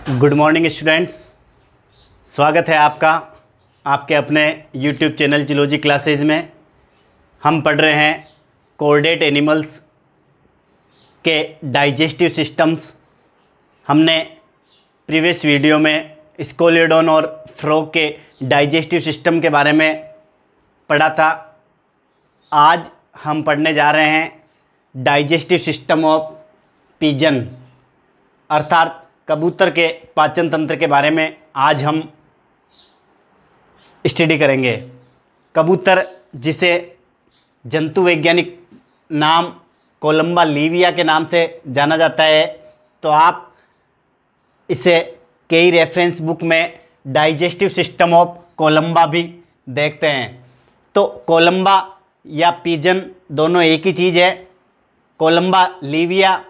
Good morning students, स्वागत है आपका आपके अपने यूट्यूब चैनल जूलॉजी क्लासेज में। हम पढ़ रहे हैं कोऑर्डेट एनिमल्स के डाइजेस्टिव सिस्टम्स। हमने प्रीवियस वीडियो में स्कोलियोडॉन और फ्रॉग के डाइजेस्टिव सिस्टम के बारे में पढ़ा था। आज हम पढ़ने जा रहे हैं डाइजेस्टिव सिस्टम ऑफ पिजन, अर्थात कबूतर के पाचन तंत्र के बारे में आज हम स्टडी करेंगे। कबूतर, जिसे जंतु वैज्ञानिक नाम कोलंबा लीविया के नाम से जाना जाता है, तो आप इसे कई रेफरेंस बुक में डाइजेस्टिव सिस्टम ऑफ कोलंबा भी देखते हैं। तो कोलंबा या पिजन दोनों एक ही चीज़ है। कोलंबा लीविया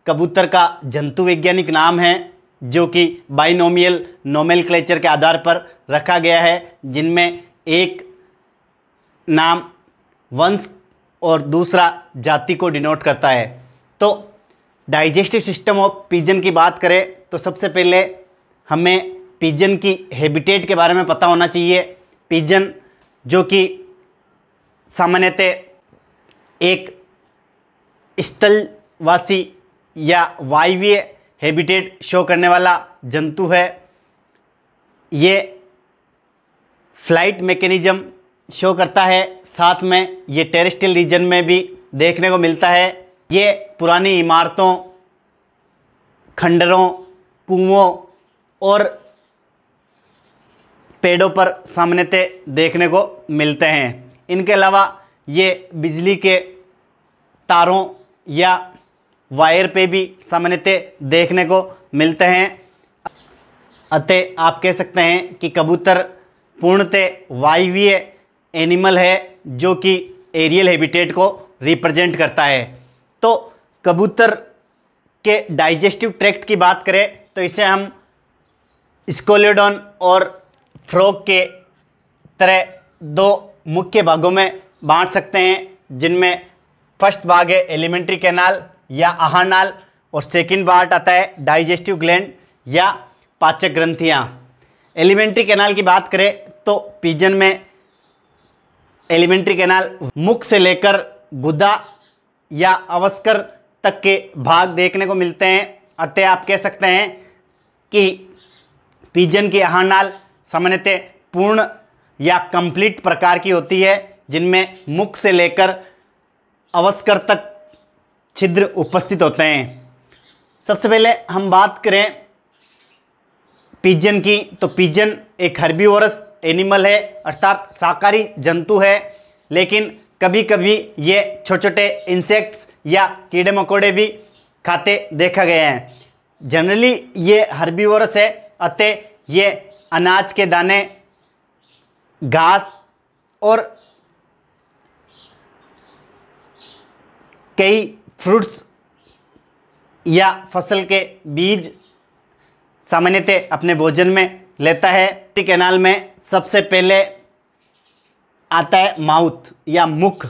कबूतर का जंतु वैज्ञानिक नाम है, जो कि बाइनोमियल नोमेनक्लेचर के आधार पर रखा गया है, जिनमें एक नाम वंश और दूसरा जाति को डिनोट करता है। तो डाइजेस्टिव सिस्टम ऑफ पिजन की बात करें तो सबसे पहले हमें पिजन की हैबिटेट के बारे में पता होना चाहिए। पिजन, जो कि सामान्यतः एक स्थलवासी या वायवीय हैबिटेट शो करने वाला जंतु है। ये फ्लाइट मैकेनिज्म शो करता है, साथ में ये टेरेस्ट्रियल रीजन में भी देखने को मिलता है। ये पुरानी इमारतों, खंडरों, कुओं और पेड़ों पर सामान्यतः देखने को मिलते हैं। इनके अलावा ये बिजली के तारों या वायर पे भी सामान्यतः देखने को मिलते हैं। अतः आप कह सकते हैं कि कबूतर पूर्णतः वायवीय एनिमल है, जो कि एरियल हैबिटेट को रिप्रेजेंट करता है। तो कबूतर के डाइजेस्टिव ट्रैक्ट की बात करें तो इसे हम स्कोलियोडॉन और फ्रॉग के तरह दो मुख्य भागों में बांट सकते हैं, जिनमें फर्स्ट भाग है एलिमेंट्री कैनाल या आहार नाल, और सेकंड पार्ट आता है डाइजेस्टिव ग्लैंड या पाचक ग्रंथियाँ। एलिमेंट्री कैनाल की बात करें तो पिजन में एलिमेंट्री कैनाल मुख से लेकर गुदा या अवस्कर तक के भाग देखने को मिलते हैं। अतः आप कह सकते हैं कि पिजन की आहार नाल सामान्यतः पूर्ण या कंप्लीट प्रकार की होती है, जिनमें मुख से लेकर अवस्कर तक छिद्र उपस्थित होते हैं। सबसे पहले हम बात करें पिजन की, तो पिजन एक हर्बीवोरस एनिमल है, अर्थात शाकाहारी जंतु है। लेकिन कभी कभी ये छोटे छोटे इंसेक्ट्स या कीड़े मकोड़े भी खाते देखा गया है। जनरली ये हर्बीवोरस है, अतः ये अनाज के दाने, घास और कई फ्रूट्स या फसल के बीज सामान्यतः अपने भोजन में लेता है। कैनाल में सबसे पहले आता है माउथ या मुख।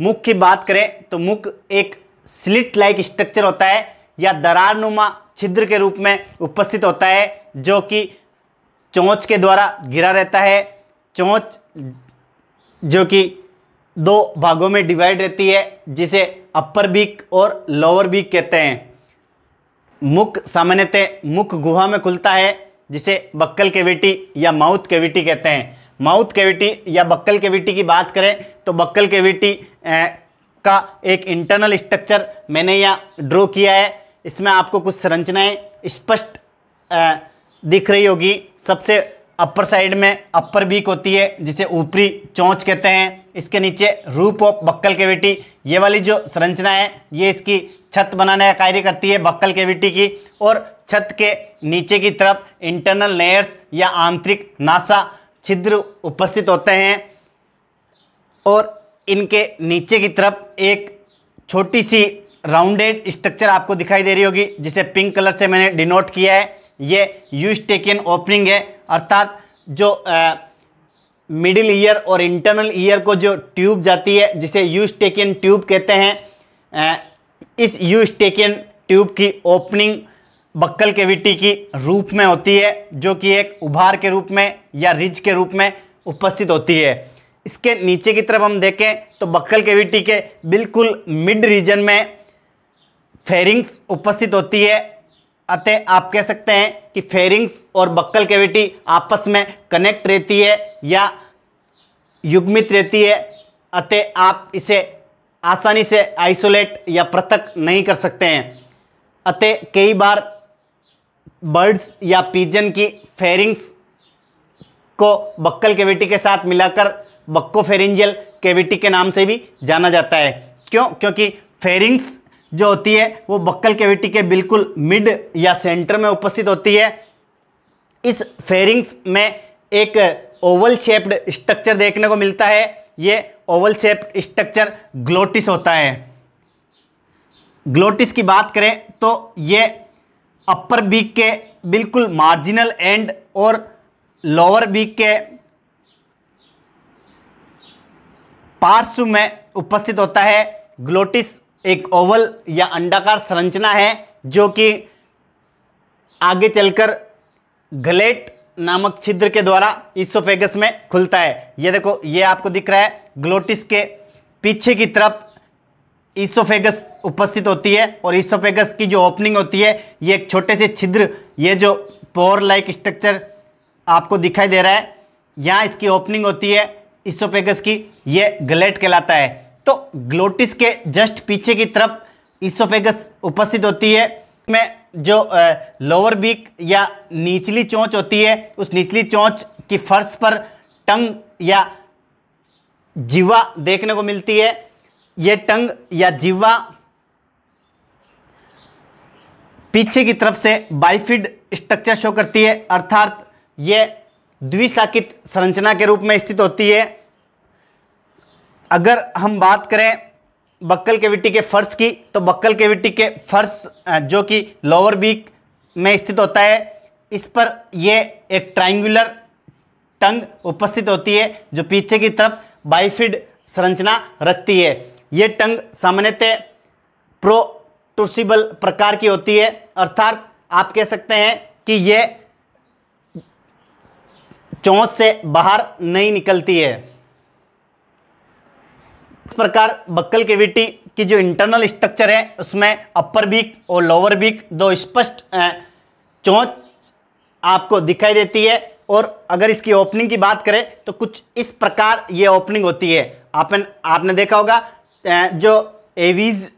मुख की बात करें तो मुख एक स्लिट लाइक स्ट्रक्चर होता है या दरारनुमा छिद्र के रूप में उपस्थित होता है, जो कि चोंच के द्वारा घिरा रहता है। चोंच जो कि दो भागों में डिवाइड रहती है, जिसे अपर बीक और लोअर बीक कहते हैं। मुख सामान्यतः मुख गुहा में खुलता है, जिसे बक्कल कैविटी या माउथ कैविटी कहते हैं। माउथ कैविटी या बक्कल कैविटी की बात करें तो बक्कल कैविटी का एक इंटरनल स्ट्रक्चर मैंने यहाँ ड्रॉ किया है। इसमें आपको कुछ संरचनाएं स्पष्ट दिख रही होगी। सबसे अपर साइड में अपर बीक होती है, जिसे ऊपरी चोंच कहते हैं। इसके नीचे रूप ऑफ बक्कल कैविटी, ये वाली जो संरचना है ये इसकी छत बनाने का कार्य करती है बक्कल कैविटी की। और छत के नीचे की तरफ इंटरनल लेयर्स या आंतरिक नासा छिद्र उपस्थित होते हैं, और इनके नीचे की तरफ एक छोटी सी राउंडेड स्ट्रक्चर आपको दिखाई दे रही होगी, जिसे पिंक कलर से मैंने डिनोट किया है। ये यूस्टेकियन ओपनिंग है, अर्थात जो मिडिल ईयर और इंटरनल ईयर को जो ट्यूब जाती है, जिसे यूस्टेकियन ट्यूब कहते हैं। इस यूस्टेकियन ट्यूब की ओपनिंग बक्कल कैविटी की रूप में होती है, जो कि एक उभार के रूप में या रिज के रूप में उपस्थित होती है। इसके नीचे की तरफ हम देखें तो बक्कल कैविटी के बिल्कुल मिड रीजन में फेरिंग्स उपस्थित होती है। अतः आप कह सकते हैं कि फेरिंग्स और बक्कल कैविटी आपस में कनेक्ट रहती है या युग्मित रहती है। अतः आप इसे आसानी से आइसोलेट या पृथक नहीं कर सकते हैं। अतः कई बार बर्ड्स या पिजन की फेरिंग्स को बक्कल कैविटी के साथ मिलाकर बक्कोफेरिंजियल कैविटी के नाम से भी जाना जाता है। क्योंकि फेरिंग्स जो होती है वो बक्कल कैविटी के बिल्कुल मिड या सेंटर में उपस्थित होती है। इस फेरिंग्स में एक ओवल शेप्ड स्ट्रक्चर देखने को मिलता है। ये ओवल शेप्ड स्ट्रक्चर ग्लोटिस होता है। ग्लोटिस की बात करें तो ये अपर बीक के बिल्कुल मार्जिनल एंड और लोअर बीक के पार्श्व में उपस्थित होता है। ग्लोटिस एक ओवल या अंडाकार संरचना है जो कि आगे चलकर गलेट नामक छिद्र के द्वारा ईसोफेगस में खुलता है। ये देखो, ये आपको दिख रहा है। ग्लोटिस के पीछे की तरफ ईसोफेगस उपस्थित होती है और ईसोफेगस की जो ओपनिंग होती है ये एक छोटे से छिद्र, ये जो पोर लाइक स्ट्रक्चर आपको दिखाई दे रहा है, यहाँ इसकी ओपनिंग होती है ईसोफेगस की, ये गलेट कहलाता है। तो ग्लोटिस के जस्ट पीछे की तरफ ईसोफेगस उपस्थित होती है। में जो लोअर बीक या निचली चोंच होती है, उस निचली चोंच की फर्श पर टंग या जिह्वा देखने को मिलती है। ये टंग या जिह्वा पीछे की तरफ से बाइफिड स्ट्रक्चर शो करती है, अर्थात ये द्विशाखित संरचना के रूप में स्थित होती है। अगर हम बात करें बक्कल कैविटी के फर्श की, तो बक्कल कैविटी के फर्श जो कि लोअर बीक में स्थित होता है, इस पर ये एक ट्रायंगुलर टंग उपस्थित होती है जो पीछे की तरफ बाइफिड संरचना रखती है। ये टंग सामान्यतः प्रोट्रूसिबल प्रकार की होती है, अर्थात आप कह सकते हैं कि ये चोंच से बाहर नहीं निकलती है। इस प्रकार बक्कल कैविटी की जो इंटरनल स्ट्रक्चर है उसमें अपर बीक और लोअर बीक दो स्पष्ट चोंच आपको दिखाई देती है। और अगर इसकी ओपनिंग की बात करें तो कुछ इस प्रकार ये ओपनिंग होती है। आपने देखा होगा जो एवीज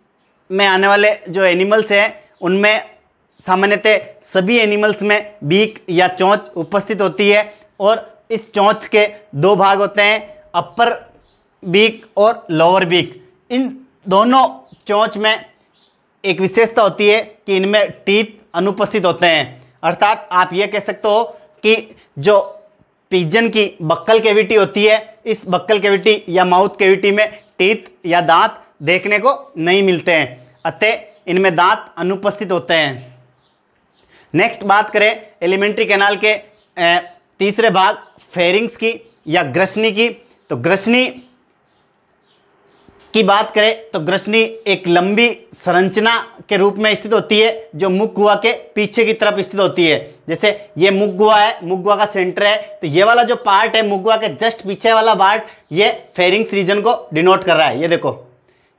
में आने वाले जो एनिमल्स हैं उनमें सामान्यतः सभी एनिमल्स में बीक या चोंच उपस्थित होती है और इस चोंच के दो भाग होते हैं, अपर बीक और लोअर बीक। इन दोनों चोंच में एक विशेषता होती है कि इनमें टीथ अनुपस्थित होते हैं, अर्थात आप ये कह सकते हो कि जो पिजन की बक्कल कैविटी होती है, इस बक्कल कैविटी या माउथ कैविटी में टीथ या दांत देखने को नहीं मिलते हैं, अतः इनमें दांत अनुपस्थित होते हैं। नेक्स्ट बात करें एलिमेंट्री कैनाल के तीसरे भाग फेरिंग्स की या ग्रसनी की, तो ग्रसनी की बात करें तो ग्रसनी एक लंबी संरचना के रूप में स्थित होती है जो मुख गुहा के पीछे की तरफ स्थित होती है। जैसे ये मुख गुहा है, मुख गुहा का सेंटर है, तो ये वाला जो पार्ट है मुख गुहा के जस्ट पीछे वाला पार्ट ये फेरिंग्स रीजन को डिनोट कर रहा है। ये देखो,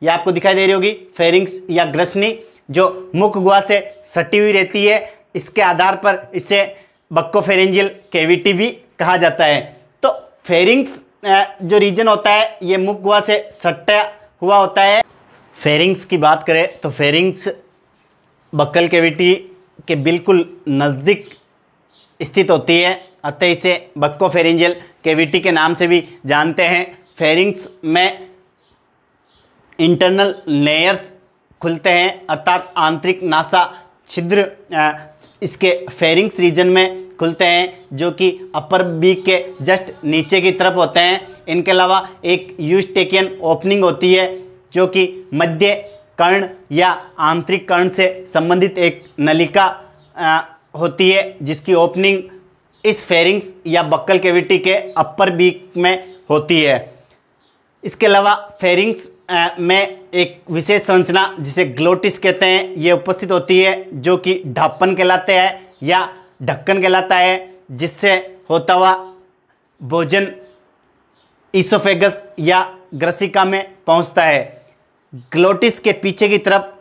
ये आपको दिखाई दे रही होगी फेरिंग्स या ग्रसनी जो मुख गुहा से सटी हुई रहती है। इसके आधार पर इसे बक्कोफेरिंजियल कैविटी भी कहा जाता है। तो फेरिंग्स जो रीजन होता है ये मुख गुहा से सटा हुआ होता है। फेरिंग्स की बात करें तो फेरिंग्स बक्कल कैविटी के बिल्कुल नज़दीक स्थित होती है, अतः इसे बक्कोफेरिंजियल कैविटी के नाम से भी जानते हैं। फेरिंग्स में इंटरनल लेयर्स खुलते हैं, अर्थात आंतरिक नासा छिद्र इसके फेरिंग्स रीजन में खुलते हैं जो कि अपर बीक के जस्ट नीचे की तरफ होते हैं। इनके अलावा एक यूस्टेकियन ओपनिंग होती है जो कि मध्य कर्ण या आंतरिक कर्ण से संबंधित एक नलिका होती है जिसकी ओपनिंग इस फेरिंग्स या बक्कल कैविटी के अपर बीक में होती है। इसके अलावा फेरिंग्स में एक विशेष संरचना जिसे ग्लोटिस कहते हैं ये उपस्थित होती है, जो कि ढापन कहलाते हैं या ढक्कन कहलाता है, जिससे होता हुआ भोजन ईसोफेगस या ग्रसिका में पहुंचता है। ग्लोटिस के पीछे की तरफ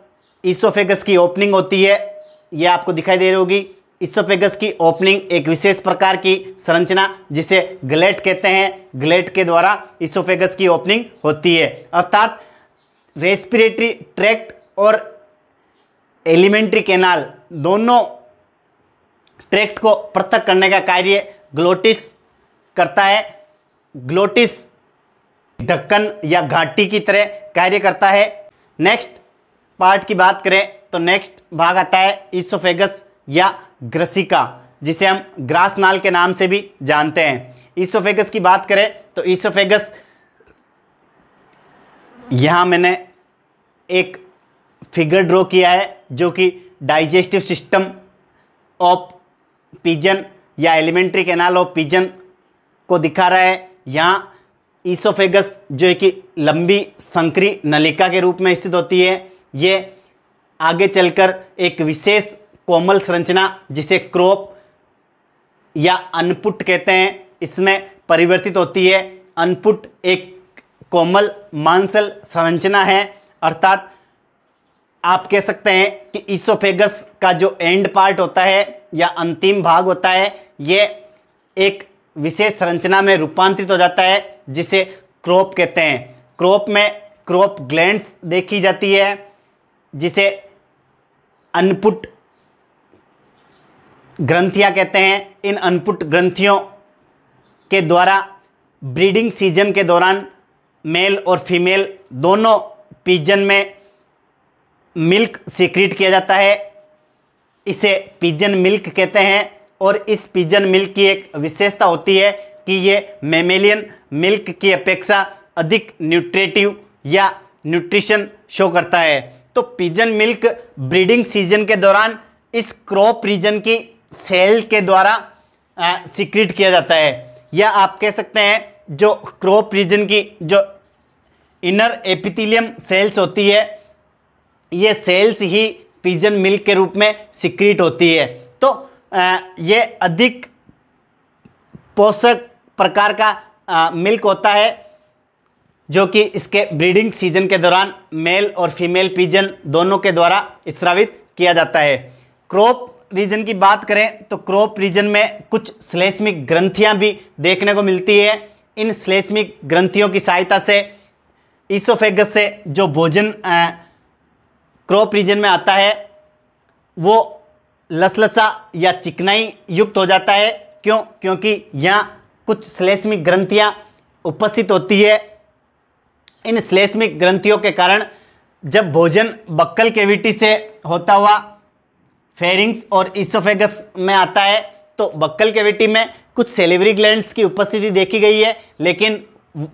ईसोफेगस की ओपनिंग होती है, ये आपको दिखाई दे रही होगी। ईसोफेगस की ओपनिंग एक विशेष प्रकार की संरचना जिसे ग्लेट कहते हैं, ग्लेट के द्वारा ईसोफेगस की ओपनिंग होती है। अर्थात रेस्पिरेटरी ट्रैक्ट और एलिमेंट्री कैनाल दोनों ट्रैक्ट को पृथक करने का कार्य ग्लोटिस करता है। ग्लोटिस ढक्कन या घाटी की तरह कार्य करता है। नेक्स्ट पार्ट की बात करें तो नेक्स्ट भाग आता है ईसोफेगस या ग्रसिका, जिसे हम ग्रास नाल के नाम से भी जानते हैं। ईसोफेगस की बात करें तो ईसोफेगस, यहां मैंने एक फिगर ड्रॉ किया है जो कि डाइजेस्टिव सिस्टम ऑफ पिजन या एलिमेंट्री कैनाल ऑफ पिजन को दिखा रहा है। यहाँ ईसोफेगस जो है कि लंबी संकरी नलिका के रूप में स्थित होती है, ये आगे चलकर एक विशेष कोमल संरचना जिसे क्रोप या अनपुट कहते हैं, इसमें परिवर्तित होती है। अनपुट एक कोमल मांसल संरचना है, अर्थात आप कह सकते हैं कि ईसोफेगस का जो एंड पार्ट होता है या अंतिम भाग होता है, ये एक विशेष संरचना में रूपांतरित हो जाता है जिसे क्रोप कहते हैं। क्रोप में क्रोप ग्लैंड्स देखी जाती है, जिसे अनपुट ग्रंथियां कहते हैं। इन अनपुट ग्रंथियों के द्वारा ब्रीडिंग सीजन के दौरान मेल और फीमेल दोनों पिजन में मिल्क सीक्रेट किया जाता है, इसे पिजन मिल्क कहते हैं। और इस पिजन मिल्क की एक विशेषता होती है कि ये मैमेलियन मिल्क की अपेक्षा अधिक न्यूट्रिटिव या न्यूट्रिशन शो करता है। तो पिजन मिल्क ब्रीडिंग सीजन के दौरान इस क्रॉप रीजन की सेल के द्वारा सीक्रेट किया जाता है, या आप कह सकते हैं जो क्रॉप रीजन की जो इनर एपिथेलियम सेल्स होती है, ये सेल्स ही पिजन मिल्क के रूप में सीक्रेट होती है। तो ये अधिक पोषक प्रकार का मिल्क होता है, जो कि इसके ब्रीडिंग सीजन के दौरान मेल और फीमेल पिजन दोनों के द्वारा स्रावित किया जाता है। क्रॉप रीजन की बात करें तो क्रॉप रीजन में कुछ श्लेष्मिक ग्रंथियां भी देखने को मिलती है। इन श्लेष्मिक ग्रंथियों की सहायता से ईसोफेगस से जो भोजन क्रॉप रीजन में आता है वो लसलसा या चिकनाई युक्त हो जाता है। क्यों? क्योंकि यहाँ कुछ श्लेष्मिक ग्रंथियाँ उपस्थित होती है। इन श्लेष्मिक ग्रंथियों के कारण जब भोजन बक्कल कैविटी से होता हुआ फेरिंग्स और ईसोफेगस में आता है तो बक्कल कैविटी में कुछ सेलिवरी ग्लैंड्स की उपस्थिति देखी गई है, लेकिन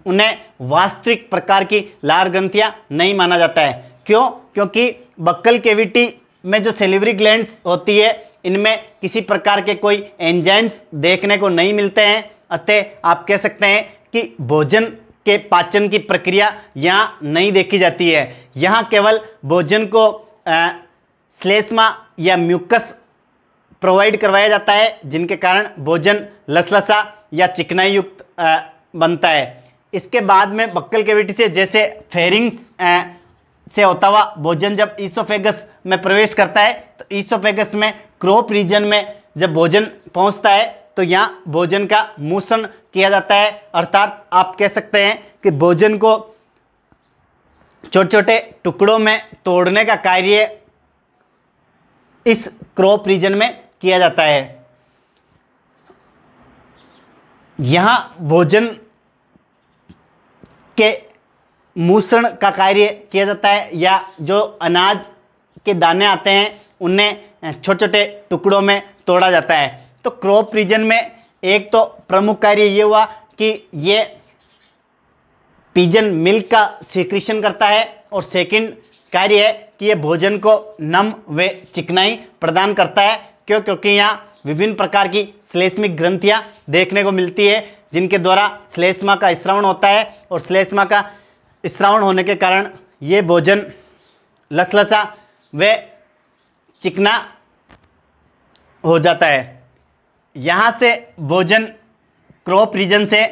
उन्हें वास्तविक प्रकार की लार ग्रंथियाँ नहीं माना जाता है। क्यों? क्योंकि बक्कल कैविटी में जो सेलिवरी ग्लैंड्स होती है इनमें किसी प्रकार के कोई एंजाइम्स देखने को नहीं मिलते हैं। अतः आप कह सकते हैं कि भोजन के पाचन की प्रक्रिया यहाँ नहीं देखी जाती है। यहाँ केवल भोजन को श्लेष्मा या म्यूकस प्रोवाइड करवाया जाता है, जिनके कारण भोजन लसलसा या चिकनाई युक्त बनता है। इसके बाद में बक्कल कैविटी से जैसे फेरिंग्स से होता हुआ भोजन जब ईसोफेगस में प्रवेश करता है तो ईसोफेगस में क्रॉप रीजन में जब भोजन पहुंचता है तो यहाँ भोजन का मूषण किया जाता है। अर्थात आप कह सकते हैं कि भोजन को छोटे छोटे टुकड़ों में तोड़ने का कार्य इस क्रॉप रीजन में किया जाता है। यहाँ भोजन के मूषण का कार्य किया जाता है, या जो अनाज के दाने आते हैं उन्हें छोटे छोटे टुकड़ों में तोड़ा जाता है। तो क्रॉप रीजन में एक तो प्रमुख कार्य ये हुआ कि ये पिजन मिल्क का सीक्रेशन करता है, और सेकंड कार्य है कि ये भोजन को नम व चिकनाई प्रदान करता है। क्यों? क्योंकि यहाँ विभिन्न प्रकार की श्लेष्मिक ग्रंथियाँ देखने को मिलती है, जिनके द्वारा श्लेष्मा का स्रावण होता है, और श्लेष्मा का स्रावण होने के कारण ये भोजन लसलसा व चिकना हो जाता है। यहाँ से भोजन क्रॉप रीजन से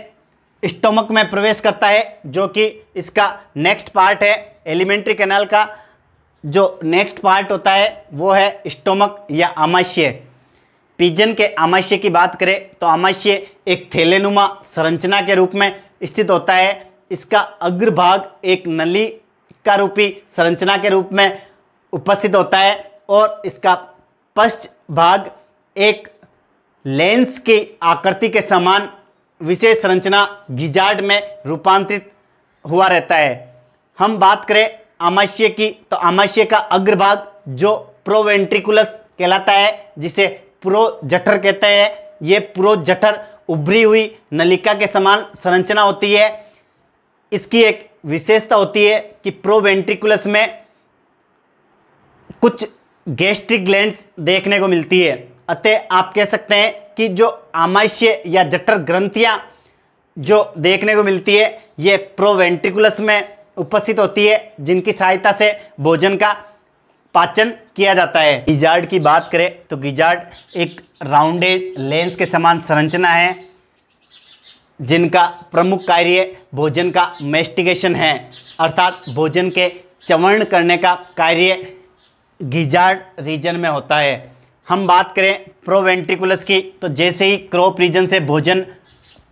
स्टोमक में प्रवेश करता है, जो कि इसका नेक्स्ट पार्ट है। एलिमेंट्री कैनाल का जो नेक्स्ट पार्ट होता है वो है स्टोमक या आमाशय। पिजन के आमाशय की बात करें तो आमाशय एक थैलेनुमा संरचना के रूप में स्थित होता है। इसका अग्रभाग एक नलिका रूपी संरचना के रूप में उपस्थित होता है और इसका पश्च भाग एक लेंस की आकृति के समान विशेष संरचना गिजार्ड में रूपांतरित हुआ रहता है। हम बात करें आमाशय की तो आमाशय का अग्रभाग जो प्रोवेंट्रिकुलस कहलाता है, जिसे प्रोजठर कहते हैं। ये प्रोजठर उभरी हुई नलिका के समान संरचना होती है। इसकी एक विशेषता होती है कि प्रोवेंट्रिकुलस में कुछ गैस्ट्रिक ग्लैंड्स देखने को मिलती है। अतः आप कह सकते हैं कि जो आमाशय या जठर ग्रंथियां जो देखने को मिलती है ये प्रोवेंट्रिकुलस में उपस्थित होती है, जिनकी सहायता से भोजन का पाचन किया जाता है। गिजार्ड की बात करें तो गिजार्ड एक राउंडेड लेंस के समान संरचना है, जिनका प्रमुख कार्य भोजन का मैस्टिकेशन है, अर्थात भोजन के चवर्ण करने का कार्य गिजार्ड रीजन में होता है। हम बात करें प्रोवेंट्रिकुलस की तो जैसे ही क्रॉप रीजन से भोजन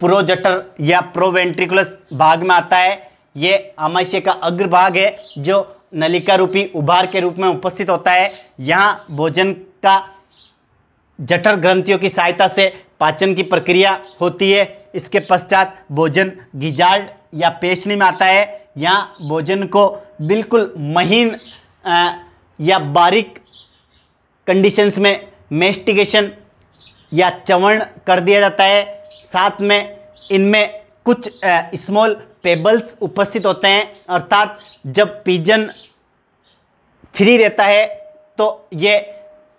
प्रोजठर या प्रोवेंट्रिकुलस भाग में आता है, ये आमाशय का अग्रभाग है जो नलिका रूपी उभार के रूप में उपस्थित होता है। यहाँ भोजन का जठर ग्रंथियों की सहायता से पाचन की प्रक्रिया होती है। इसके पश्चात भोजन गिजार्ड या पेशनी में आता है। यहाँ भोजन को बिल्कुल महीन या बारीक कंडीशंस में मेस्टिकेशन या चवर्ण कर दिया जाता है। साथ में इनमें कुछ स्मॉल पेबल्स उपस्थित होते हैं, अर्थात जब पिजन फ्री रहता है तो ये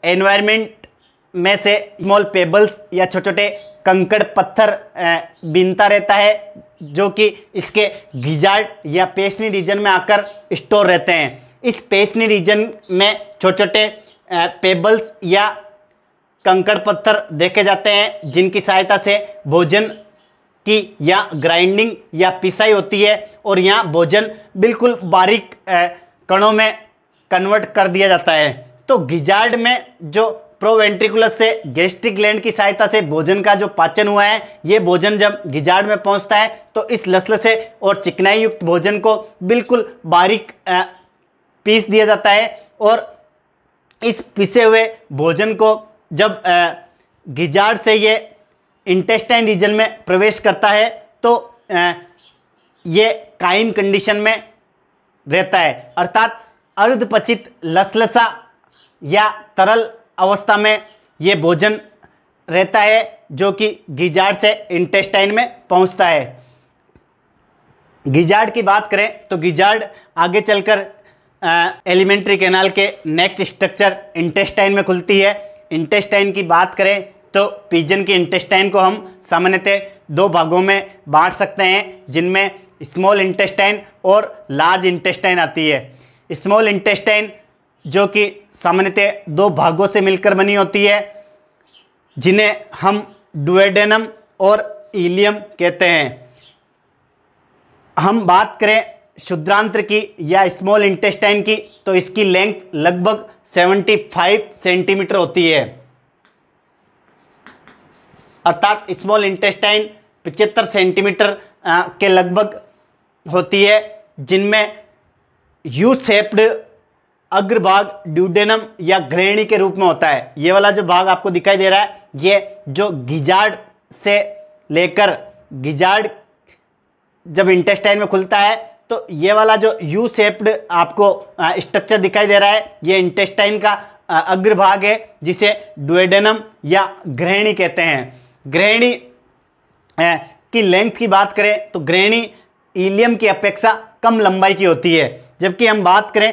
एनवायरनमेंट में से स्मॉल पेबल्स या छोटे छोटे कंकड़ पत्थर बीनता रहता है, जो कि इसके गिजार्ड या पेशनी रीजन में आकर स्टोर रहते हैं। इस पेशनी रीजन में छोटे छोटे पेबल्स या कंकड़ पत्थर देखे जाते हैं, जिनकी सहायता से भोजन की या ग्राइंडिंग या पिसाई होती है और यहाँ भोजन बिल्कुल बारीक कणों में कन्वर्ट कर दिया जाता है। तो गिजार्ड में जो प्रोवेंट्रिकुलस से गैस्ट्रिक ग्लैंड की सहायता से भोजन का जो पाचन हुआ है, ये भोजन जब गिजार्ड में पहुंचता है तो इस लसलसे और चिकनाई युक्त भोजन को बिल्कुल बारीक पीस दिया जाता है और इस पिसे हुए भोजन को जब गिजार्ड से ये इंटेस्टाइन रीजन में प्रवेश करता है तो ये काइम कंडीशन में रहता है, अर्थात अर्धपचित लसलसा या तरल अवस्था में ये भोजन रहता है, जो कि गिजार्ड से इंटेस्टाइन में पहुंचता है। गिजार्ड की बात करें तो गिजार्ड आगे चलकर एलिमेंट्री कैनाल के नेक्स्ट स्ट्रक्चर इंटेस्टाइन में खुलती है। इंटेस्टाइन की बात करें तो पिजन के इंटेस्टाइन को हम सामान्यतः दो भागों में बांट सकते हैं, जिनमें स्मॉल इंटेस्टाइन और लार्ज इंटेस्टाइन आती है। स्मॉल इंटेस्टाइन जो कि सामान्यतः दो भागों से मिलकर बनी होती है, जिन्हें हम डुओडेनम और इलियम कहते हैं। हम बात करें शुद्रांत्र की या स्मॉल इंटेस्टाइन की तो इसकी लेंथ लगभग 75 सेंटीमीटर होती है, अर्थात स्मॉल इंटेस्टाइन 75 सेंटीमीटर के लगभग होती है, जिनमें यू शेप्ड अग्रभाग ड्यूडेनम या ग्रहणी के रूप में होता है। ये वाला जो भाग आपको दिखाई दे रहा है, ये जो गिजार्ड से लेकर गिजार्ड जब इंटेस्टाइन में खुलता है तो ये वाला जो यू शेप्ड आपको स्ट्रक्चर दिखाई दे रहा है, ये इंटेस्टाइन का अग्रभाग है, जिसे डुओडेनम या ग्रहणी कहते हैं। ग्रहणी की लेंथ की बात करें तो ग्रहणी इलियम की अपेक्षा कम लंबाई की होती है, जबकि हम बात करें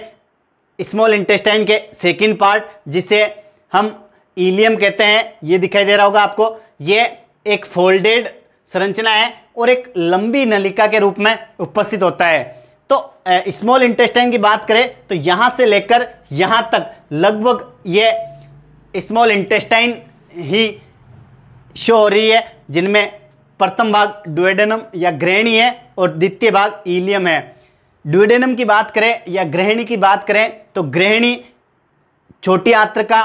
स्मॉल इंटेस्टाइन के सेकंड पार्ट, जिसे हम इलियम कहते हैं, ये दिखाई दे रहा होगा आपको। ये एक फोल्डेड संरचना है और एक लंबी नलिका के रूप में उपस्थित होता है। तो स्मॉल इंटेस्टाइन की बात करें तो यहाँ से लेकर यहाँ तक लगभग ये स्मॉल इंटेस्टाइन ही शो हो रही है, जिनमें प्रथम भाग डुओडेनम या ग्रहणी है और द्वितीय भाग इलियम है। डुओडेनम की बात करें या ग्रहणी की बात करें तो ग्रहणी छोटी आंत्र का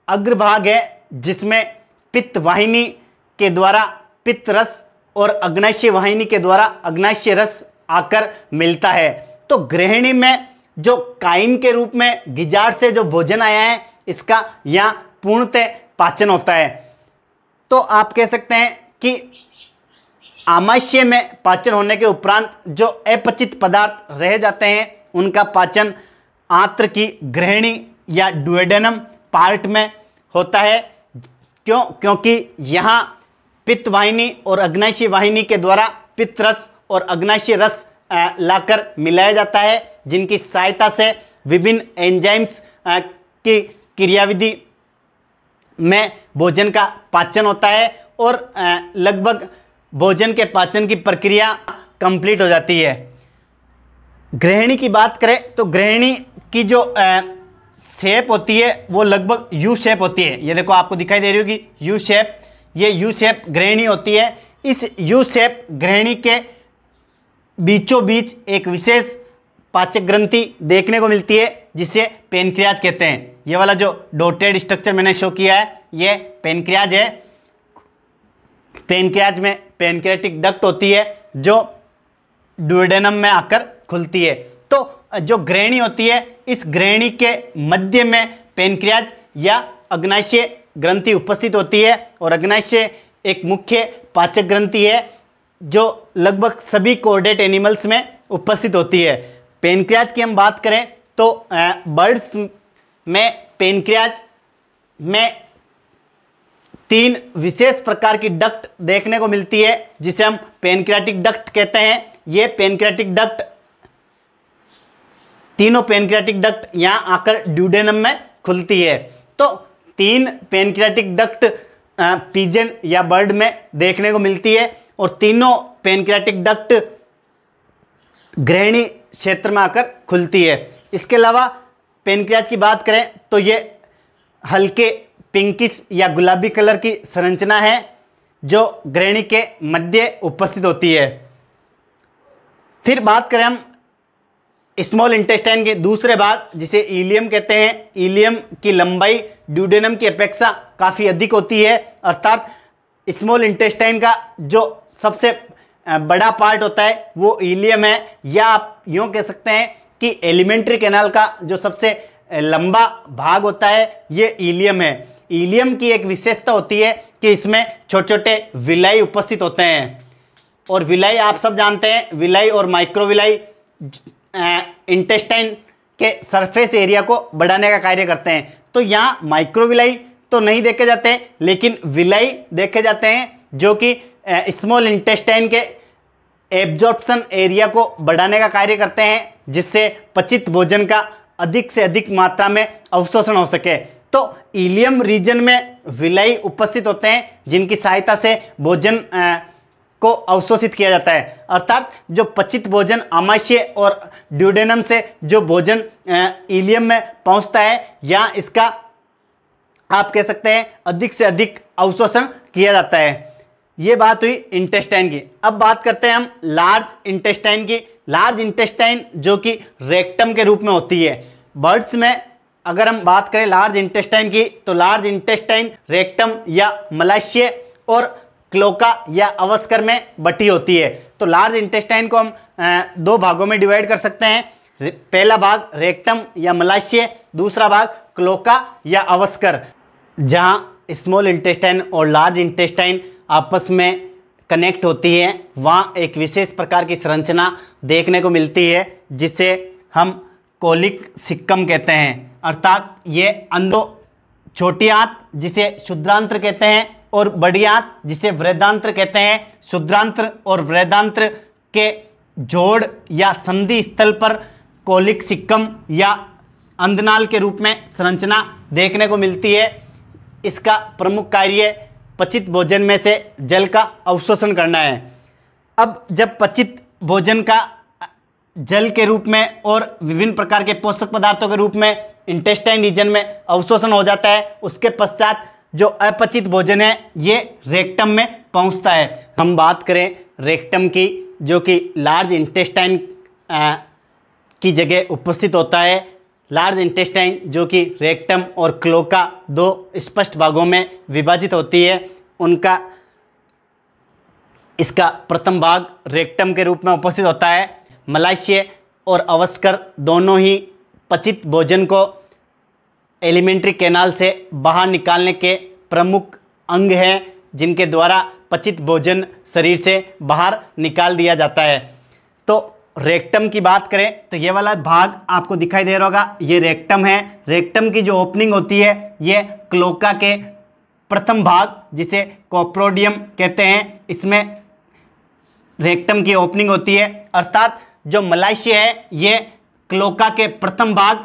अग्रभाग है, जिसमें पित्त वाहिनी के द्वारा पित्त रस और अग्नाशय वाहिनी के द्वारा अग्नाशय रस आकर मिलता है। तो ग्रहणी में जो काइम के रूप में गिजार्ड से जो भोजन आया है, इसका यहाँ पूर्णतः पाचन होता है। तो आप कह सकते हैं कि आमाशय में पाचन होने के उपरांत जो अपचित पदार्थ रह जाते हैं, उनका पाचन आंत्र की ग्रहणी या डुओडेनम पार्ट में होता है। क्योंकि यहाँ पित्त वाहिनी और अग्नाशय वाहिनी के द्वारा पित्त रस और अग्नाशय रस लाकर मिलाया जाता है, जिनकी सहायता से विभिन्न एंजाइम्स की क्रियाविधि में भोजन का पाचन होता है और लगभग भोजन के पाचन की प्रक्रिया कंप्लीट हो जाती है। ग्रहणी की बात करें तो ग्रहणी की जो शेप होती है वो लगभग यू शेप होती है। ये देखो आपको दिखाई दे रही होगी यू शेप, ये यू शेप ग्रहणी होती है। इस यू शेप ग्रहणी के बीचों बीच एक विशेष पाचक ग्रंथि देखने को मिलती है, जिसे पेनक्रियाज कहते हैं। ये वाला जो डॉटेड स्ट्रक्चर मैंने शो किया है, ये पेनक्रियाज है। पेनक्रियाज में पेनक्रियाटिक डक्ट होती है जो डुओडेनम में आकर खुलती है। तो जो ग्रहणी होती है, इस ग्रहणी के मध्य में पेनक्रियाज या अग्नाशय ग्रंथि उपस्थित होती है और अग्नाशय एक मुख्य पाचक ग्रंथि है जो लगभग सभी कोर्डेट एनिमल्स में उपस्थित होती है। पेनक्रियाज की हम बात करें तो बर्ड्स में पेनक्रियाज में 3 विशेष प्रकार की डक्ट देखने को मिलती है, जिसे हम पेनक्रियाटिक डक्ट कहते हैं। ये पेनक्रियाटिक डक्ट, तीनों पेनक्रियाटिक डक्ट यहाँ आकर ड्यूडेनम में खुलती है। तो 3 पेनक्रियाटिक डक्ट पिजन या बर्ड में देखने को मिलती है और तीनों पेनक्रियाटिक डक्ट ग्रहणी क्षेत्र में आकर खुलती है। इसके अलावा पेनक्रियाज की बात करें तो ये हल्के पिंकिश या गुलाबी कलर की संरचना है जो ग्रहणी के मध्य उपस्थित होती है। फिर बात करें हम स्मॉल इंटेस्टाइन के दूसरे भाग, जिसे इलियम कहते हैं। इलियम की लंबाई ड्यूडेनम की अपेक्षा काफ़ी अधिक होती है, अर्थात स्मॉल इंटेस्टाइन का जो सबसे बड़ा पार्ट होता है वो इलियम है, या आप यूँ कह सकते हैं कि एलिमेंट्री कैनाल का जो सबसे लंबा भाग होता है ये इलियम है। इलियम की एक विशेषता होती है कि इसमें छोटे छोटे विलाई उपस्थित होते हैं, और विलाई आप सब जानते हैं, विलाई और माइक्रोविलाई इंटेस्टाइन के सरफेस एरिया को बढ़ाने का कार्य करते हैं। तो यहाँ माइक्रोविलाई तो नहीं देखे जाते, लेकिन विलाई देखे जाते हैं जो कि स्मॉल इंटेस्टाइन के एब्जॉर्प्शन एरिया को बढ़ाने का कार्य करते हैं, जिससे पचित भोजन का अधिक से अधिक मात्रा में अवशोषण हो सके। तो इलियम रीजन में विलाई उपस्थित होते हैं, जिनकी सहायता से भोजन को अवशोषित किया जाता है। अर्थात जो पचित भोजन आमाशय और ड्यूडेनम से जो भोजन इलियम में पहुंचता है, यहाँ इसका आप कह सकते हैं अधिक से अधिक अवशोषण किया जाता है। ये बात हुई इंटेस्टाइन की। अब बात करते हैं हम लार्ज इंटेस्टाइन की। लार्ज इंटेस्टाइन जो कि रेक्टम के रूप में होती है। बर्ड्स में अगर हम बात करें लार्ज इंटेस्टाइन की, तो लार्ज इंटेस्टाइन रेक्टम या मलाशय और क्लोका या अवस्कर में बटी होती है। तो लार्ज इंटेस्टाइन को हम 2 भागों में डिवाइड कर सकते हैं। पहला भाग रेक्टम या मलाशय, दूसरा भाग क्लोका या अवस्कर। जहाँ स्मॉल इंटेस्टाइन और लार्ज इंटेस्टाइन आपस में कनेक्ट होती है, वहाँ एक विशेष प्रकार की संरचना देखने को मिलती है, जिसे हम कोलिक सिक्कम कहते हैं। अर्थात ये अंदो छोटी आंत जिसे क्षुद्रांत्र कहते हैं और बड़ी आंत जिसे वृद्धांत्र कहते हैं। क्षुद्रांत्र और वृद्धांत्र के जोड़ या संधि स्थल पर कोलिक सिक्कम या अंधनाल के रूप में संरचना देखने को मिलती है। इसका प्रमुख कार्य पचित भोजन में से जल का अवशोषण करना है। अब जब पचित भोजन का जल के रूप में और विभिन्न प्रकार के पोषक पदार्थों के रूप में इंटेस्टाइन रीजन में अवशोषण हो जाता है। उसके पश्चात जो अपचित भोजन है ये रेक्टम में पहुंचता है। हम बात करें रेक्टम की, जो कि लार्ज इंटेस्टाइन की जगह उपस्थित होता है। लार्ज इंटेस्टाइन जो कि रेक्टम और क्लोका दो स्पष्ट भागों में विभाजित होती है। इसका प्रथम भाग रेक्टम के रूप में उपस्थित होता है। मलाशय और अवस्कर दोनों ही पचित भोजन को एलिमेंट्री कैनाल से बाहर निकालने के प्रमुख अंग हैं, जिनके द्वारा पचित भोजन शरीर से बाहर निकाल दिया जाता है। तो रेक्टम की बात करें तो ये वाला भाग आपको दिखाई दे रहा होगा, ये रेक्टम है। रेक्टम की जो ओपनिंग होती है ये क्लोका के प्रथम भाग, जिसे कोप्रोडियम कहते हैं, इसमें रेक्टम की ओपनिंग होती है। अर्थात जो मलाशय है ये क्लोका के प्रथम भाग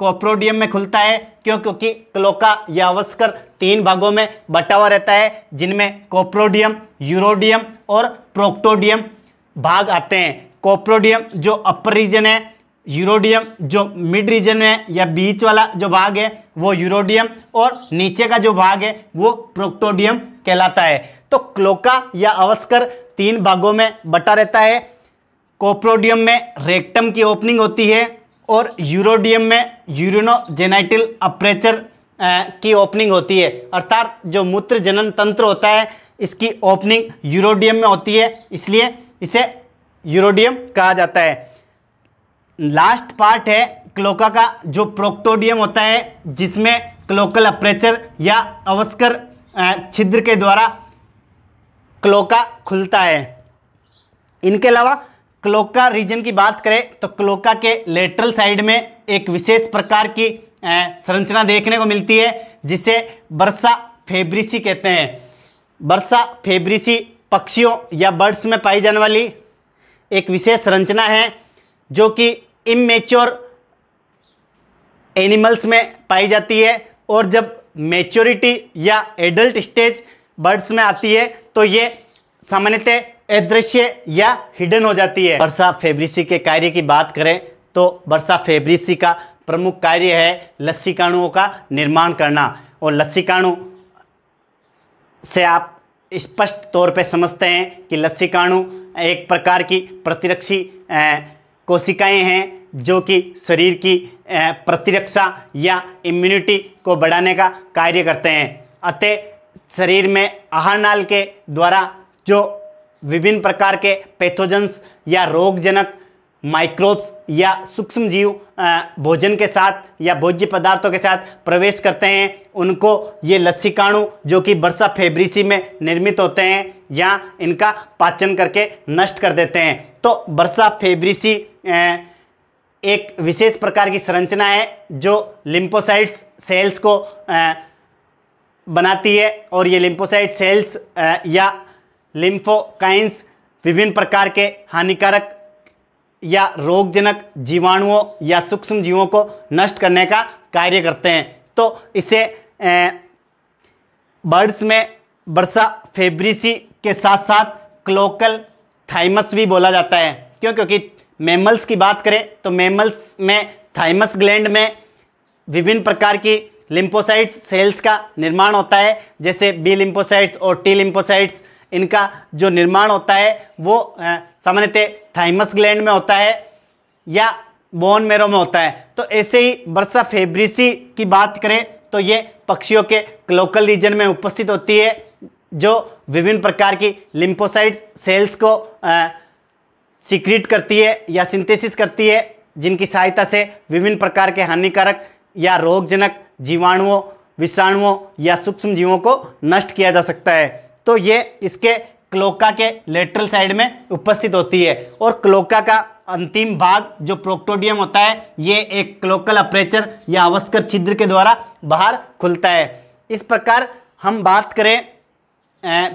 कोप्रोडियम में खुलता है, क्योंकि क्लोका या अवस्कर 3 भागों में बटा हुआ रहता है, जिनमें कोप्रोडियम, यूरोडियम और प्रोक्टोडियम भाग आते हैं। कोप्रोडियम जो अपर रीजन है, यूरोडियम जो मिड रीजन में है या बीच वाला जो भाग है वो यूरोडियम, और नीचे का जो भाग है वो प्रोक्टोडियम कहलाता है। तो क्लोका या अवस्कर 3 भागों में बटा रहता है। कोप्रोडियम में रेक्टम की ओपनिंग होती है और यूरोडियम में यूरिनोजेनिटल अपर्चर की ओपनिंग होती है। अर्थात जो मूत्र जनन तंत्र होता है इसकी ओपनिंग यूरोडियम में होती है, इसलिए इसे यूरोडियम कहा जाता है। लास्ट पार्ट है क्लोका का जो प्रोक्टोडियम होता है, जिसमें क्लोकल अपर्चर या अवस्कर छिद्र के द्वारा क्लोका खुलता है। इनके अलावा क्लोका रीजन की बात करें तो क्लोका के लेटरल साइड में एक विशेष प्रकार की संरचना देखने को मिलती है, जिसे बर्सा फेब्रिसी कहते हैं। बर्सा फेब्रिसी पक्षियों या बर्ड्स में पाई जाने वाली एक विशेष संरचना है, जो कि इमैच्योर एनिमल्स में पाई जाती है, और जब मैच्योरिटी या एडल्ट स्टेज बर्ड्स में आती है तो ये सामान्यतः अदृश्य या हिडन हो जाती है। बर्सा फेब्रिसी के कार्य की बात करें तो बर्सा फेब्रिसी का प्रमुख कार्य है लसिकाणुओं का निर्माण करना, और लसिकाणु से आप स्पष्ट तौर पे समझते हैं कि लसिकाणु एक प्रकार की प्रतिरक्षी कोशिकाएं हैं, जो कि शरीर की प्रतिरक्षा या इम्यूनिटी को बढ़ाने का कार्य करते हैं। अतः शरीर में आहार नाल के द्वारा जो विभिन्न प्रकार के पैथोजेंस या रोगजनक माइक्रोब्स या सूक्ष्म जीव भोजन के साथ या भोज्य पदार्थों के साथ प्रवेश करते हैं, उनको ये लसिकाणु जो कि बर्सा फेब्रिसी में निर्मित होते हैं या इनका पाचन करके नष्ट कर देते हैं। तो बर्सा फेब्रिसी एक विशेष प्रकार की संरचना है जो लिम्फोसाइट्स सेल्स को बनाती है, और ये लिम्फोसाइट सेल्स या लिम्फोकाइंस विभिन्न प्रकार के हानिकारक या रोगजनक जीवाणुओं या सूक्ष्म जीवों को नष्ट करने का कार्य करते हैं। तो इसे बर्ड्स में बर्सा फेब्रिसी के साथ साथ क्लोकल थाइमस भी बोला जाता है। क्योंकि मैमल्स की बात करें तो मैमल्स में थाइमस ग्लैंड में विभिन्न प्रकार की लिम्फोसाइट्स सेल्स का निर्माण होता है, जैसे बी लिम्फोसाइट्स और टी लिम्फोसाइट्स। इनका जो निर्माण होता है वो सामान्यतः थाइमस ग्लैंड में होता है या बोन मेरो में होता है। तो ऐसे ही बर्सा फेब्रिसी की बात करें तो ये पक्षियों के क्लोकल रीजन में उपस्थित होती है, जो विभिन्न प्रकार की लिम्फोसाइट्स सेल्स को सीक्रेट करती है या सिंथेसिस करती है, जिनकी सहायता से विभिन्न प्रकार के हानिकारक या रोगजनक जीवाणुओं, विषाणुओं या सूक्ष्म जीवों को नष्ट किया जा सकता है। तो ये इसके क्लोका के लेटरल साइड में उपस्थित होती है। और क्लोका का अंतिम भाग जो प्रोक्टोडियम होता है, ये एक क्लोकल अपर्चर या अवस्कर छिद्र के द्वारा बाहर खुलता है। इस प्रकार हम बात करें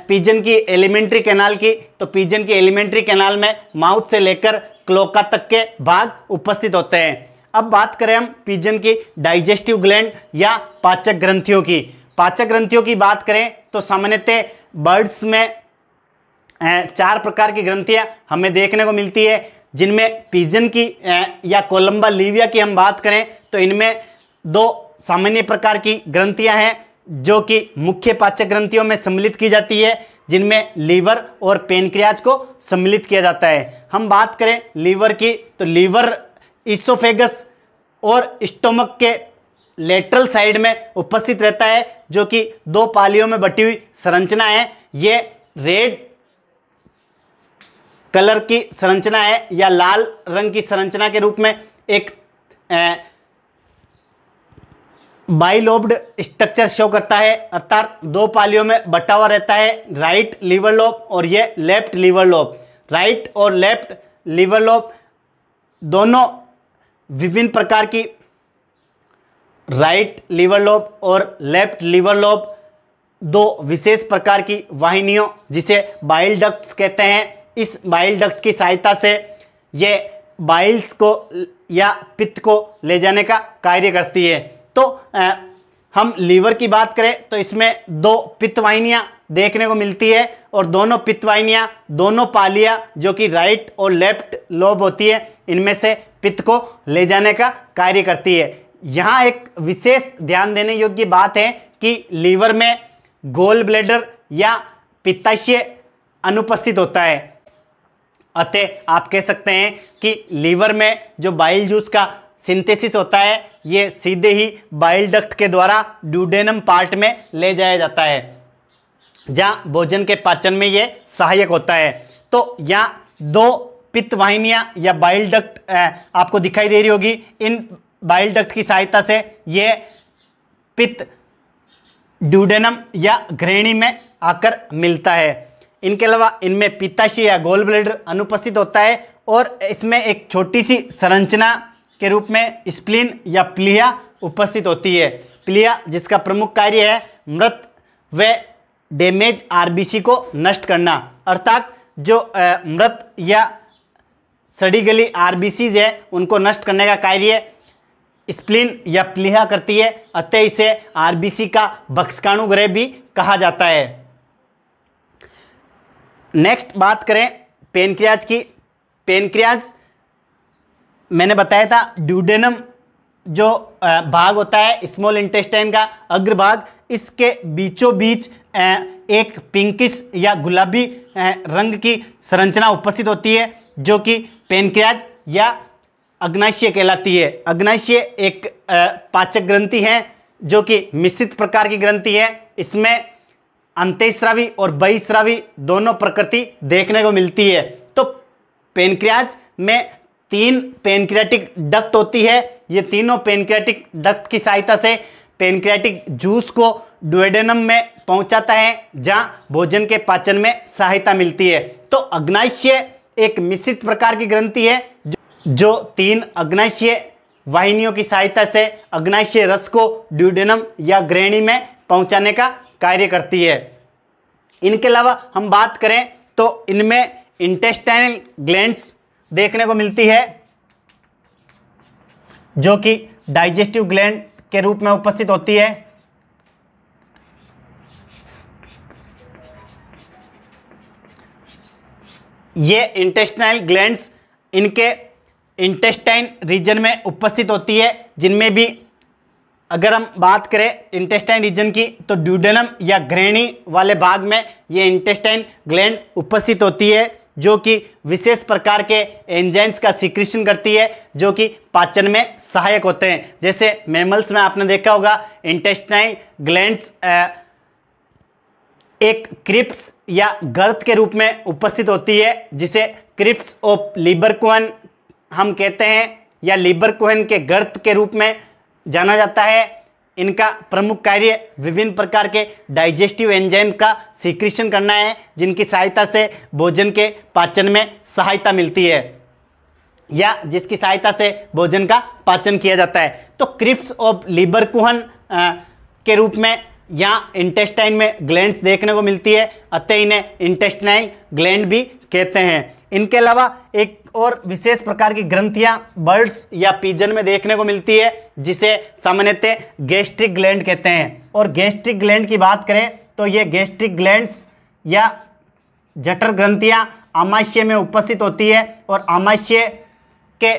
पिजन की एलिमेंट्री कैनाल की, तो पिजन की एलिमेंट्री कैनाल में माउथ से लेकर क्लोका तक के भाग उपस्थित होते हैं। अब बात करें हम पिजन की डाइजेस्टिव ग्लैंड या पाचक ग्रंथियों की। पाचक ग्रंथियों की बात करें तो सामान्यतः बर्ड्स में 4 प्रकार की ग्रंथियां हमें देखने को मिलती है, जिनमें पिजन की या कोलंबा लीविया की हम बात करें तो इनमें दो सामान्य प्रकार की ग्रंथियां हैं जो कि मुख्य पाचक ग्रंथियों में सम्मिलित की जाती है, जिनमें लीवर और पेनक्रियाज को सम्मिलित किया जाता है। हम बात करें लीवर की तो लीवर इसोफेगस और स्टोमक के लेटरल साइड में उपस्थित रहता है, जो कि दो पालियों में बटी हुई संरचना है। ये रेड कलर की संरचना है या लाल रंग की संरचना के रूप में एक बाइलोब्ड स्ट्रक्चर शो करता है, अर्थात दो पालियों में बटा हुआ रहता है, राइट लीवर लोब और ये लेफ्ट लीवर लोब। राइट और लेफ्ट लीवर लोब दोनों विभिन्न प्रकार की, राइट लीवर लोब और लेफ्ट लीवर लोब दो विशेष प्रकार की वाहिनियों जिसे बाइल डक्ट्स कहते हैं, इस बाइल डक्ट की सहायता से ये बाइल्स को या पित्त को ले जाने का कार्य करती है। तो हम लीवर की बात करें तो इसमें दो पित्त वाहिनियां देखने को मिलती है और दोनों पित्त वाहिनियां, दोनों पालियां जो कि राइट और लेफ्ट लोब होती है, इनमें से पित्त को ले जाने का कार्य करती है। यहाँ एक विशेष ध्यान देने योग्य बात है कि लीवर में गोल ब्लैडर या पित्ताशय अनुपस्थित होता है, अतः आप कह सकते हैं कि लीवर में जो बाइल जूस का सिंथेसिस होता है ये सीधे ही बाइल डक्ट के द्वारा ड्यूडेनम पार्ट में ले जाया जाता है, जहां भोजन के पाचन में ये सहायक होता है। तो यहाँ दो पित्त वाहिनियां या बाइल डक्ट आपको दिखाई दे रही होगी। इन बाइल डक्ट की सहायता से ये पित्त ड्यूडेनम या घ्रेणी में आकर मिलता है। इनके अलावा इनमें पित्ताशय या गोल ब्लैडर अनुपस्थित होता है और इसमें एक छोटी सी संरचना के रूप में स्प्लीन या प्लीहा उपस्थित होती है। प्लीहा जिसका प्रमुख कार्य है मृत व डैमेज आरबीसी को नष्ट करना, अर्थात जो मृत या सड़ी गली आरबीसीज है उनको नष्ट करने का कार्य स्प्लीन या प्लीहा करती है, अतः इसे आरबीसी का भक्षकाणुग्रह भी कहा जाता है। नेक्स्ट बात करें पेनक्रियाज की। पेनक्रियाज मैंने बताया था ड्यूडेनम जो भाग होता है स्मॉल इंटेस्टाइन का अग्रभाग, इसके बीचों बीच एक पिंकिश या गुलाबी रंग की संरचना उपस्थित होती है जो कि पेनक्रियाज या अग्नाशय कहलाती है। अग्नाशय एक पाचक ग्रंथि है जो कि मिश्रित प्रकार की ग्रंथि है। इसमें अंतःस्रावी और बहिःस्रावी दोनों प्रकृति देखने को मिलती है। तो पेनक्रियाज में तीन पेनक्रियाटिक डक्ट होती है। ये तीनों पेनक्रियाटिक डक्ट की सहायता से पेनक्रियाटिक जूस को डुओडेनम में पहुंचाता है, जहां भोजन के पाचन में सहायता मिलती है। तो अग्नाशय एक मिश्रित प्रकार की ग्रंथि है जो तीन अग्नाशय वाहिनियों की सहायता से अग्नाशय रस को डुओडेनम या घ्रेणी में पहुंचाने का कार्य करती है। इनके अलावा हम बात करें तो इनमें इंटेस्टाइनल ग्लैंड्स देखने को मिलती है जो कि डाइजेस्टिव ग्लैंड के रूप में उपस्थित होती है। ये इंटेस्टाइनल ग्लैंड्स इनके इंटेस्टाइन रीजन में उपस्थित होती है, जिनमें भी अगर हम बात करें इंटेस्टाइन रीजन की तो ड्यूडेनम या घ्रेणी वाले भाग में ये इंटेस्टाइन ग्लैंड उपस्थित होती है जो कि विशेष प्रकार के एंजाइम्स का सिक्रीशन करती है जो कि पाचन में सहायक होते हैं। जैसे मैमल्स में आपने देखा होगा इंटेस्टाइन ग्लैंड्स एक क्रिप्स या गर्त के रूप में उपस्थित होती है, जिसे क्रिप्स ऑफ लीबरकुहन हम कहते हैं या लीबरकुहन के गर्त के रूप में जाना जाता है। इनका प्रमुख कार्य विभिन्न प्रकार के डाइजेस्टिव एंजाइम का सिक्रीशन करना है, जिनकी सहायता से भोजन के पाचन में सहायता मिलती है या जिसकी सहायता से भोजन का पाचन किया जाता है। तो क्रिप्स ऑफ लीबरकुहन के रूप में यहाँ इंटेस्टाइन में ग्लैंड्स देखने को मिलती है, अतः इन्हें इंटेस्टाइनल ग्लैंड भी कहते हैं। इनके अलावा एक और विशेष प्रकार की ग्रंथियां बर्ड्स या पिजन में देखने को मिलती है, जिसे सामान्यतः गैस्ट्रिक ग्लैंड कहते हैं। और गैस्ट्रिक ग्लैंड की बात करें तो ये गैस्ट्रिक ग्लैंड्स या जठर ग्रंथियां आमाशय में उपस्थित होती है और आमाशय के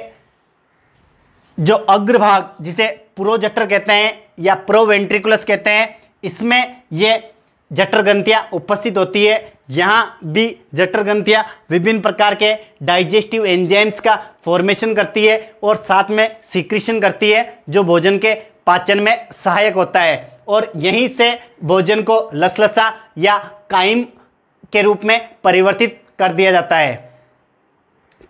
जो अग्रभाग जिसे प्रोजठर कहते हैं या प्रोवेंट्रिकुलस कहते हैं, इसमें ये जठर ग्रंथियां उपस्थित होती है। यहाँ भी जठर ग्रंथियां विभिन्न प्रकार के डाइजेस्टिव एंजाइम्स का फॉर्मेशन करती है और साथ में सीक्रेशन करती है जो भोजन के पाचन में सहायक होता है और यहीं से भोजन को लसलसा या काइम के रूप में परिवर्तित कर दिया जाता है।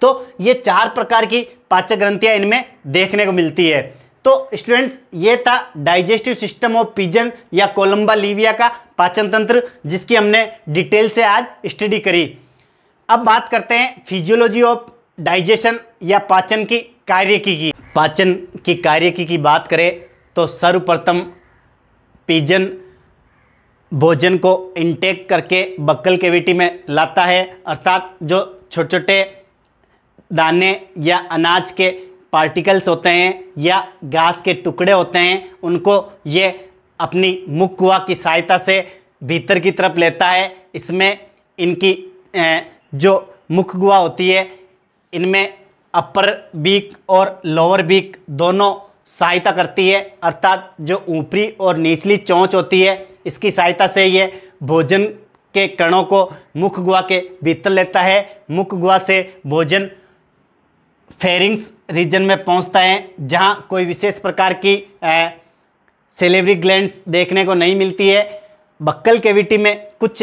तो ये 4 प्रकार की पाचक ग्रंथियां इनमें देखने को मिलती है। तो स्टूडेंट्स, ये था डाइजेस्टिव सिस्टम ऑफ पिजन या कोलंबा लिविया का पाचन तंत्र, जिसकी हमने डिटेल से आज स्टडी करी। अब बात करते हैं फिजियोलॉजी ऑफ डाइजेशन या पाचन की कार्यकी की। पाचन की कार्यकी की बात करें तो सर्वप्रथम पिजन भोजन को इनटेक करके बक्कल कैविटी में लाता है, अर्थात जो छोटे छोटे दाने या अनाज के पार्टिकल्स होते हैं या घास के टुकड़े होते हैं, उनको ये अपनी मुख गुहा की सहायता से भीतर की तरफ लेता है। इसमें इनकी जो मुख गुहा होती है, इनमें अपर बीक और लोअर बीक दोनों सहायता करती है, अर्थात जो ऊपरी और निचली चोंच होती है, इसकी सहायता से ये भोजन के कणों को मुख गुहा के भीतर लेता है। मुख गुहा से भोजन फेरिंग्स रीजन में पहुंचता है, जहां कोई विशेष प्रकार की सेलेवरी ग्लैंड्स देखने को नहीं मिलती है। बक्कल कैविटी में कुछ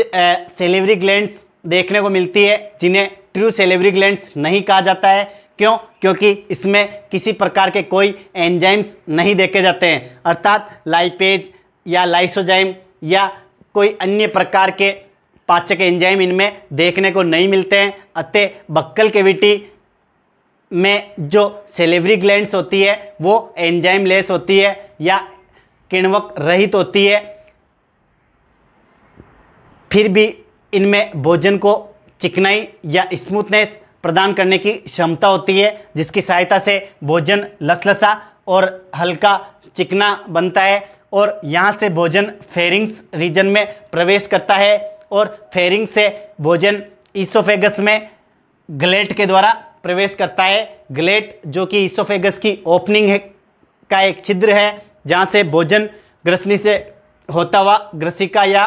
सेलेवरी ग्लैंड्स देखने को मिलती है जिन्हें ट्रू सेलेवरी ग्लैंड्स नहीं कहा जाता है। क्यों? क्योंकि इसमें किसी प्रकार के कोई एंजाइम्स नहीं देखे जाते हैं, अर्थात लाइपेज या लाइसोजाइम या कोई अन्य प्रकार के पाचक एंजाइम इनमें देखने को नहीं मिलते हैं। अतः बक्कल कैविटी में जो सेलेवरी ग्लैंड्स होती है वो एंजाइम लेस होती है या किण्वक रहित होती है। फिर भी इनमें भोजन को चिकनाई या स्मूथनेस प्रदान करने की क्षमता होती है, जिसकी सहायता से भोजन लसलसा और हल्का चिकना बनता है और यहाँ से भोजन फेरिंग्स रीजन में प्रवेश करता है और फेरिंग से भोजन ईसोफेगस में ग्लेट के द्वारा प्रवेश करता है। ग्लेट जो कि ईसोफेगस की ओपनिंग है का एक छिद्र है, जहाँ से भोजन ग्रसनी से होता हुआ ग्रसिका या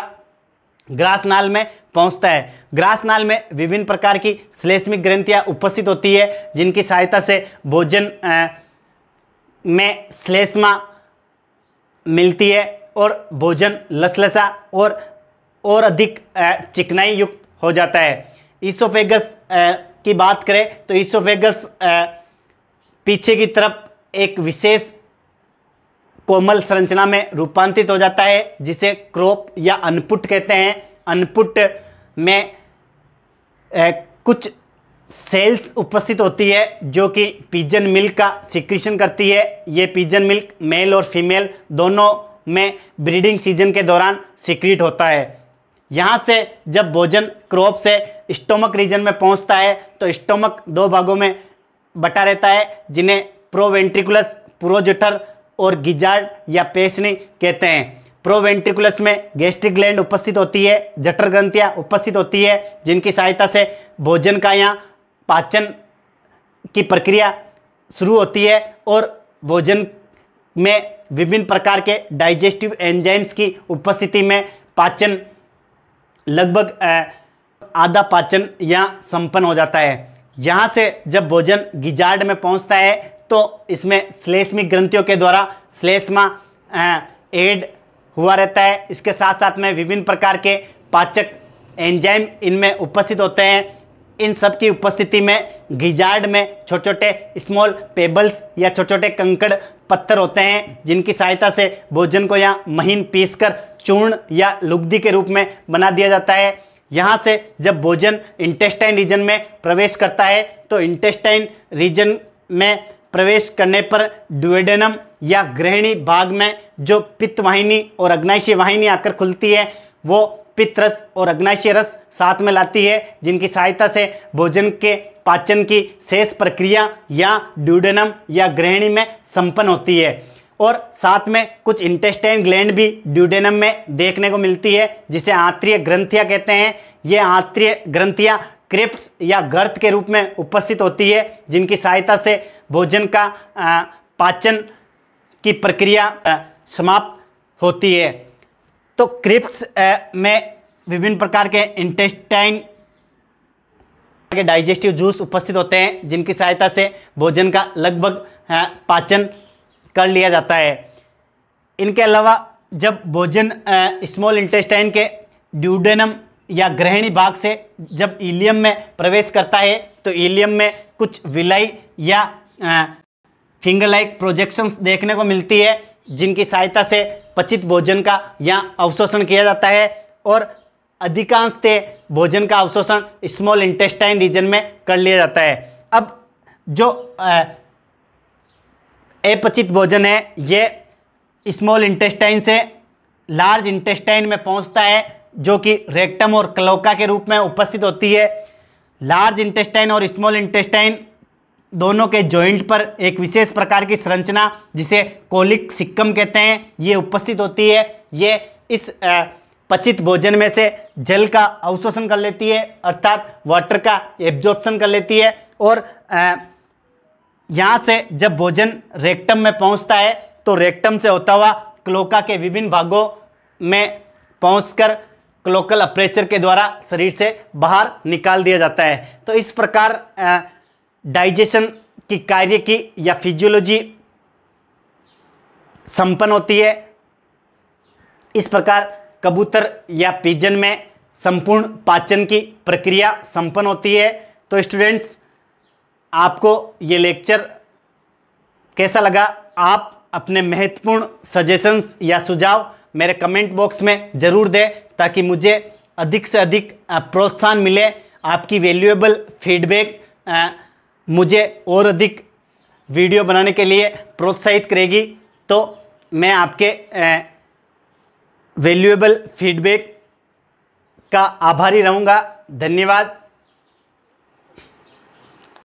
ग्रासनाल में पहुंचता है। ग्रासनाल में विभिन्न प्रकार की श्लेष्मिक ग्रंथियां उपस्थित होती है, जिनकी सहायता से भोजन में श्लेष्मा मिलती है और भोजन लसलसा और अधिक चिकनाई युक्त हो जाता है। ईसोफेगस की बात करें तो ईसोफेगस पीछे की तरफ एक विशेष कोमल संरचना में रूपांतरित हो जाता है, जिसे क्रोप या अनपुट कहते हैं। अनपुट में कुछ सेल्स उपस्थित होती है जो कि पिजन मिल्क का सिक्रीशन करती है। ये पिजन मिल्क मेल और फीमेल दोनों में ब्रीडिंग सीजन के दौरान सिक्रीट होता है। यहाँ से जब भोजन क्रोप से स्टोमक रीजन में पहुँचता है तो स्टोमक 2 भागों में बटा रहता है, जिन्हें प्रोवेंट्रिकुलस, प्रोजठर और गिजार्ड या पेशनी कहते हैं। प्रोवेंट्रिकुलस में गैस्ट्रिक ग्लैंड उपस्थित होती है, जठर ग्रंथियाँ उपस्थित होती है, जिनकी सहायता से भोजन का यहाँ पाचन की प्रक्रिया शुरू होती है और भोजन में विभिन्न प्रकार के डाइजेस्टिव एंजाइम्स की उपस्थिति में पाचन लगभग आधा पाचन यहाँ संपन्न हो जाता है। यहाँ से जब भोजन गिजार्ड में पहुँचता है तो इसमें श्लेष्मिक ग्रंथियों के द्वारा श्लेष्मा एड हुआ रहता है। इसके साथ साथ में विभिन्न प्रकार के पाचक एंजाइम इनमें उपस्थित होते हैं। इन सब की उपस्थिति में गिजार्ड में छोटे छोटे स्मॉल पेबल्स या छोटे छोटे कंकड़ पत्थर होते हैं, जिनकी सहायता से भोजन को यहाँ महीन पीसकर चूर्ण या लुगदी के रूप में बना दिया जाता है। यहाँ से जब भोजन इंटेस्टाइन रीजन में प्रवेश करता है तो इंटेस्टाइन रीजन में प्रवेश करने पर ड्यूडेनम या ग्रहणी भाग में जो पित्त वाहिनी और अग्नाशय वाहिनी आकर खुलती है, वो पित्त रस और अग्नाशय रस साथ में लाती है, जिनकी सहायता से भोजन के पाचन की शेष प्रक्रिया या ड्यूडेनम या ग्रहणी में संपन्न होती है। और साथ में कुछ इंटेस्टाइन ग्लैंड भी ड्यूडेनम में देखने को मिलती है, जिसे आंत्रीय ग्रंथियां कहते हैं। ये आंत्रीय ग्रंथियां क्रिप्स या गर्त के रूप में उपस्थित होती है, जिनकी सहायता से भोजन का पाचन की प्रक्रिया समाप्त होती है। तो क्रिप्स में विभिन्न प्रकार के इंटेस्टाइन के डाइजेस्टिव जूस उपस्थित होते हैं, जिनकी सहायता से भोजन का लगभग पाचन कर लिया जाता है। इनके अलावा जब भोजन स्मॉल इंटेस्टाइन के ड्यूडेनम या ग्रहणी भाग से जब इलियम में प्रवेश करता है तो इलियम में कुछ विलाई या फिंगर लाइक प्रोजेक्शंस देखने को मिलती है, जिनकी सहायता से पचित भोजन का यहाँ अवशोषण किया जाता है और अधिकांशतः भोजन का अवशोषण स्मॉल इंटेस्टाइन रीजन में कर लिया जाता है। अब जो अपचित भोजन है ये स्मॉल इंटेस्टाइन से लार्ज इंटेस्टाइन में पहुंचता है, जो कि रेक्टम और क्लोका के रूप में उपस्थित होती है। लार्ज इंटेस्टाइन और स्मॉल इंटेस्टाइन दोनों के जॉइंट पर एक विशेष प्रकार की संरचना जिसे कोलिक सिक्कम कहते हैं ये उपस्थित होती है। ये इस पचित भोजन में से जल का अवशोषण कर लेती है, अर्थात वाटर का एब्जॉर्प्शन कर लेती है और यहाँ से जब भोजन रेक्टम में पहुँचता है तो रेक्टम से होता हुआ क्लोका के विभिन्न भागों में पहुँचकर क्लोकल अपर्चर के द्वारा शरीर से बाहर निकाल दिया जाता है। तो इस प्रकार डाइजेशन की कार्य की या फिजियोलॉजी संपन्न होती है। इस प्रकार कबूतर या पिजन में संपूर्ण पाचन की प्रक्रिया संपन्न होती है। तो स्टूडेंट्स, आपको ये लेक्चर कैसा लगा? आप अपने महत्वपूर्ण सजेशंस या सुझाव मेरे कमेंट बॉक्स में ज़रूर दें, ताकि मुझे अधिक से अधिक प्रोत्साहन मिले। आपकी वैल्यूएबल फीडबैक मुझे और अधिक वीडियो बनाने के लिए प्रोत्साहित करेगी। तो मैं आपके वैल्यूएबल फीडबैक का आभारी रहूँगा। धन्यवाद।